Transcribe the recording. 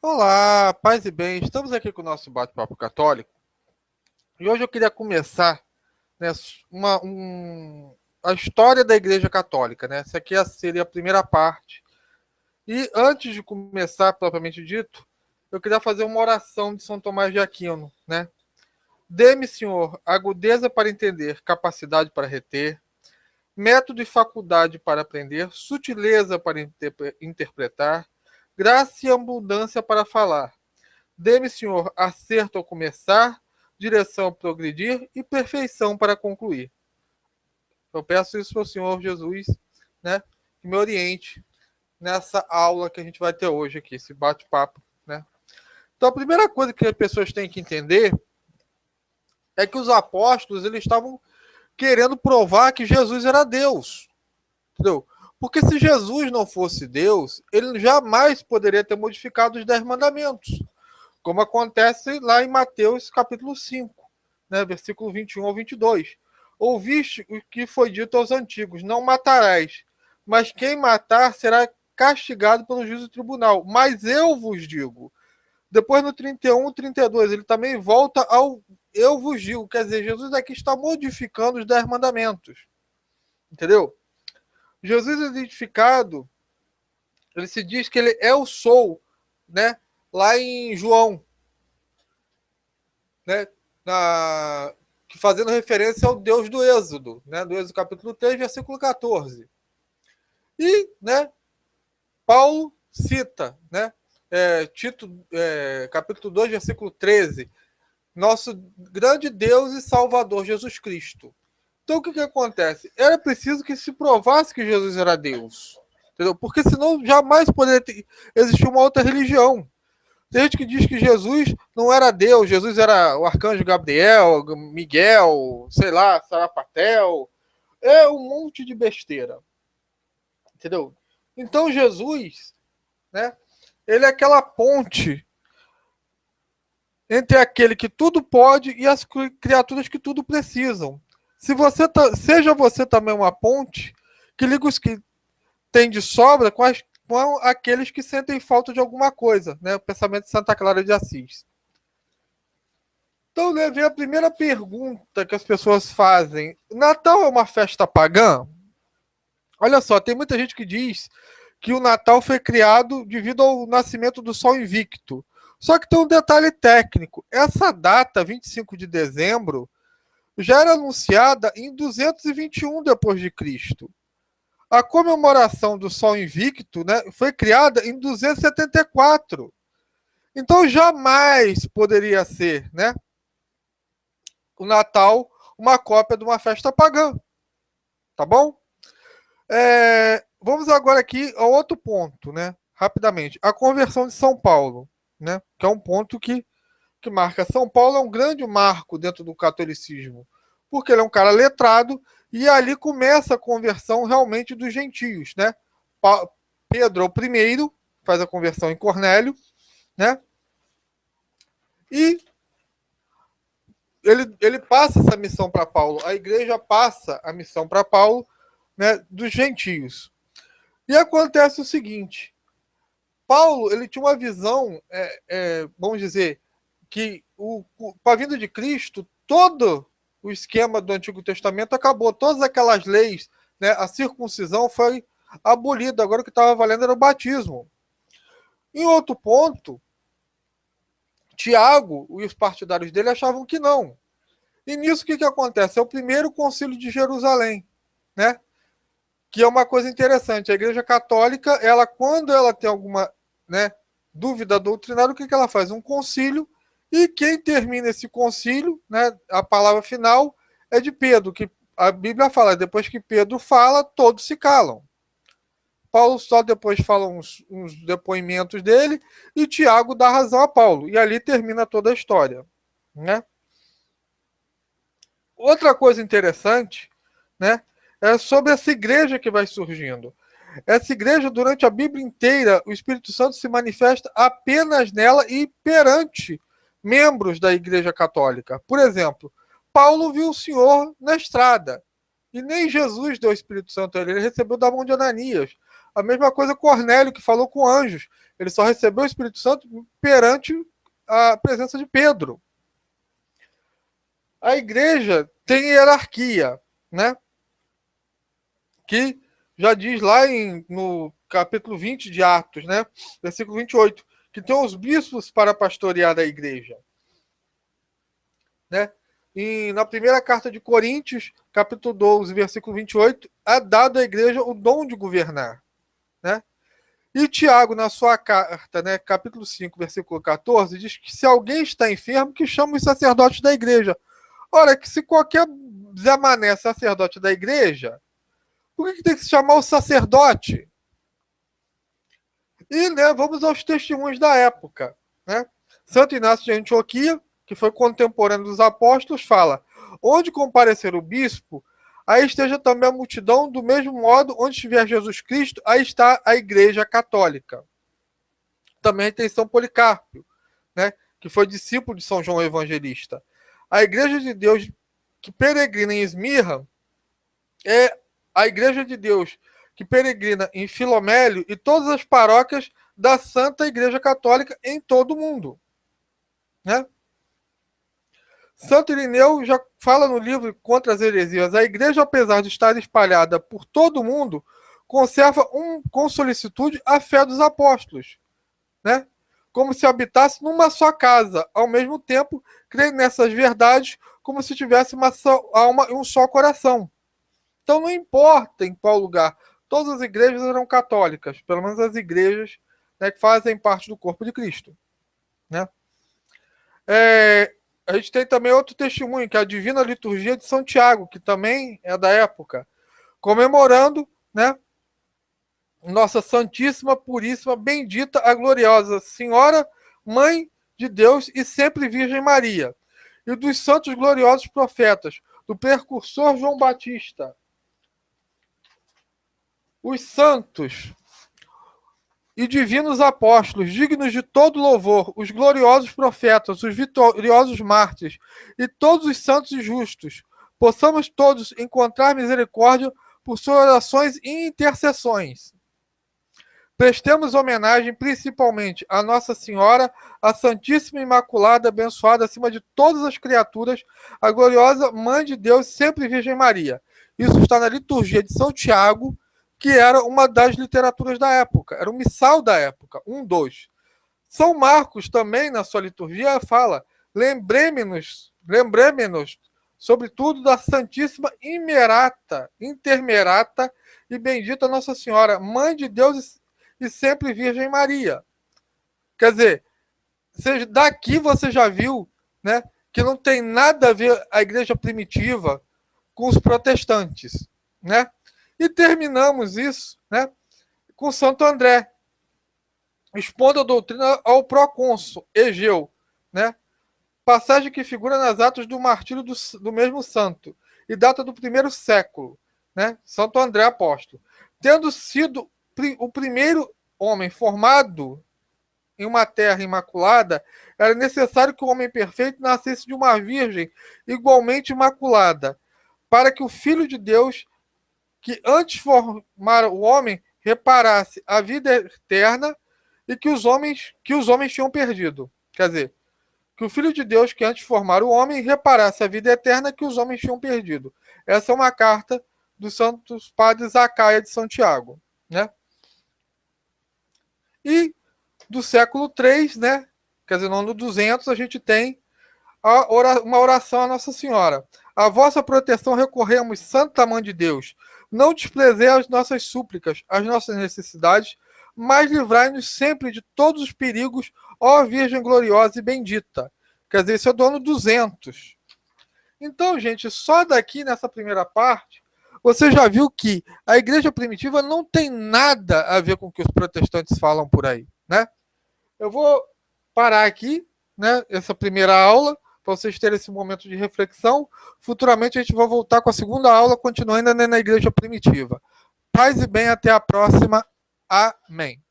Olá, paz e bem. Estamos aqui com o nosso bate-papo católico e hoje eu queria começar, né, a história da Igreja Católica, né? Essa aqui seria a primeira parte. E antes de começar propriamente dito, eu queria fazer uma oração de São Tomás de Aquino, né? Dê-me, Senhor, agudeza para entender, capacidade para reter, método e faculdade para aprender, sutileza para interpretar, graça e abundância para falar. Dê-me, Senhor, acerto ao começar, direção ao progredir e perfeição para concluir. Eu peço isso para o Senhor Jesus, né, que me oriente nessa aula que a gente vai ter hoje aqui, esse bate-papo, né? Então, a primeira coisa que as pessoas têm que entender é que os apóstolos eles estavam querendo provar que Jesus era Deus, entendeu? Porque se Jesus não fosse Deus, ele jamais poderia ter modificado os 10 mandamentos, como acontece lá em Mateus capítulo 5, né, versículo 21 ao 22. Ouviste o que foi dito aos antigos, não matarás, mas quem matar será castigado pelo juízo do tribunal. Mas eu vos digo. Depois no 31, 32, ele também volta ao eu vos digo. Quer dizer, Jesus aqui está modificando os 10 mandamentos. Entendeu? Jesus identificado, ele se diz que ele é o sou, né? Lá em João, né, fazendo referência ao Deus do Êxodo, né, do Êxodo capítulo 3, versículo 14. E, né, Paulo cita, né, Tito, capítulo 2, versículo 13, nosso grande Deus e Salvador Jesus Cristo. Então, o que acontece? Era preciso que se provasse que Jesus era Deus, entendeu? Porque senão jamais poderia existir uma outra religião. Tem gente que diz que Jesus não era Deus, Jesus era o arcanjo Gabriel, Miguel, sei lá, Sarapatel. É um monte de besteira. Entendeu? Então Jesus, né, ele é aquela ponte entre aquele que tudo pode e as criaturas que tudo precisam. Se você seja você também uma ponte que liga os que tem de sobra com aqueles que sentem falta de alguma coisa, né? O pensamento de Santa Clara de Assis. Então, né, vem a primeira pergunta que as pessoas fazem. Natal é uma festa pagã? Olha só, tem muita gente que diz que o Natal foi criado devido ao nascimento do Sol Invicto. Só que tem um detalhe técnico. Essa data, 25 de dezembro, já era anunciada em 221 depois de Cristo. A comemoração do Sol Invicto, né, foi criada em 274. Então jamais poderia ser, né, o Natal uma cópia de uma festa pagã, tá bom? Vamos agora aqui ao outro ponto, né? Rapidamente, a conversão de São Paulo, né? Que é um ponto que marca. São Paulo é um grande marco dentro do catolicismo, porque ele é um cara letrado e ali começa a conversão realmente dos gentios, né? Pedro é o primeiro, faz a conversão em Cornélio, né? E ele passa essa missão para Paulo, a igreja passa a missão para Paulo, né, dos gentios. E acontece o seguinte, Paulo ele tinha uma visão, vamos dizer, que com a vinda de Cristo, todo o esquema do Antigo Testamento acabou, todas aquelas leis, né, a circuncisão foi abolida, agora o que estava valendo era o batismo. Em outro ponto, Tiago e os partidários dele achavam que não. E nisso o que acontece? É o primeiro concílio de Jerusalém, né? Que é uma coisa interessante. A Igreja Católica, ela quando ela tem alguma, né, dúvida doutrinária, o que ela faz? Um concílio, e quem termina esse concílio, né, a palavra final é de Pedro, que a Bíblia fala, depois que Pedro fala, todos se calam. Paulo só depois fala uns depoimentos dele, e Tiago dá razão a Paulo. E ali termina toda a história, né? Outra coisa interessante, né, é sobre essa igreja que vai surgindo. Essa igreja, durante a Bíblia inteira, o Espírito Santo se manifesta apenas nela e perante membros da Igreja Católica. Por exemplo, Paulo viu o Senhor na estrada. E nem Jesus deu o Espírito Santo a ele, ele recebeu da mão de Ananias. A mesma coisa Cornélio, que falou com anjos. Ele só recebeu o Espírito Santo perante a presença de Pedro. A igreja tem hierarquia, né? Que já diz lá no capítulo 20 de Atos, né? Versículo 28, que tem os bispos para pastorear a igreja, né? E na primeira carta de Coríntios, capítulo 12, versículo 28, é dado à igreja o dom de governar, né? E Tiago, na sua carta, né, capítulo 5, versículo 14, diz que se alguém está enfermo, que chama os sacerdotes da igreja. Ora, que se qualquer Zé Mané é sacerdote da igreja, por que tem que se chamar o sacerdote? E, né, vamos aos testemunhos da época, né? Santo Inácio de Antioquia, que foi contemporâneo dos apóstolos, fala: onde comparecer o bispo, aí esteja também a multidão, do mesmo modo, onde estiver Jesus Cristo, aí está a igreja católica. Também tem São Policarpo, né, que foi discípulo de São João Evangelista. A igreja de Deus que peregrina em Esmirna é a igreja de Deus que peregrina em Filomélio e todas as paróquias da Santa Igreja Católica em todo o mundo, né? Santo Irineu já fala no livro Contra as Heresias: a igreja, apesar de estar espalhada por todo o mundo, conserva com solicitude a fé dos apóstolos, né? Como se habitasse numa só casa, ao mesmo tempo crê nessas verdades como se tivesse uma só alma e um só coração. Então não importa em qual lugar, todas as igrejas eram católicas, pelo menos as igrejas, né, que fazem parte do corpo de Cristo, né? A gente tem também outro testemunho, que é a Divina Liturgia de São Tiago, que também é da época, comemorando, né, Nossa Santíssima, Puríssima, Bendita, a Gloriosa Senhora, Mãe de Deus e sempre Virgem Maria, e dos santos gloriosos profetas, do precursor João Batista. Os santos e divinos apóstolos, dignos de todo louvor, os gloriosos profetas, os vitoriosos mártires e todos os santos e justos, possamos todos encontrar misericórdia por suas orações e intercessões. Prestemos homenagem principalmente a Nossa Senhora, a Santíssima Imaculada, abençoada acima de todas as criaturas, a gloriosa Mãe de Deus, sempre Virgem Maria. Isso está na liturgia de São Tiago, que era uma das literaturas da época, era o missal da época, 1:2. São Marcos também, na sua liturgia, fala: lembremos-nos, sobretudo, da Santíssima Intermerata e bendita Nossa Senhora, Mãe de Deus e sempre Virgem Maria. Quer dizer, daqui você já viu, né, que não tem nada a ver a igreja primitiva com os protestantes, né? E terminamos isso, né, com Santo André, expondo a doutrina ao procônsul Egeu, né? Passagem que figura nas atos do martírio do mesmo santo e data do 1º século, né? Santo André Apóstolo. Tendo sido o primeiro homem formado em uma terra imaculada, era necessário que o homem perfeito nascesse de uma virgem igualmente imaculada, para que o Filho de Deus, que antes formara o homem, reparasse a vida eterna e que os homens tinham perdido. Quer dizer, que o Filho de Deus, que antes formara o homem, reparasse a vida eterna que os homens tinham perdido. Essa é uma carta do Santo Padre Zacaia de Santiago, né? E do século III, né? Quer dizer, no ano 200, a gente tem uma oração à Nossa Senhora. A vossa proteção recorremos, Santa Mãe de Deus. Não desprezei as nossas súplicas, as nossas necessidades, mas livrai-nos sempre de todos os perigos, ó Virgem gloriosa e bendita. Quer dizer, isso é do ano 200. Então, gente, só daqui nessa primeira parte, você já viu que a igreja primitiva não tem nada a ver com o que os protestantes falam por aí, né? Eu vou parar aqui, né, essa primeira aula, para vocês terem esse momento de reflexão. Futuramente a gente vai voltar com a segunda aula, continuando na igreja primitiva. Paz e bem, até a próxima. Amém.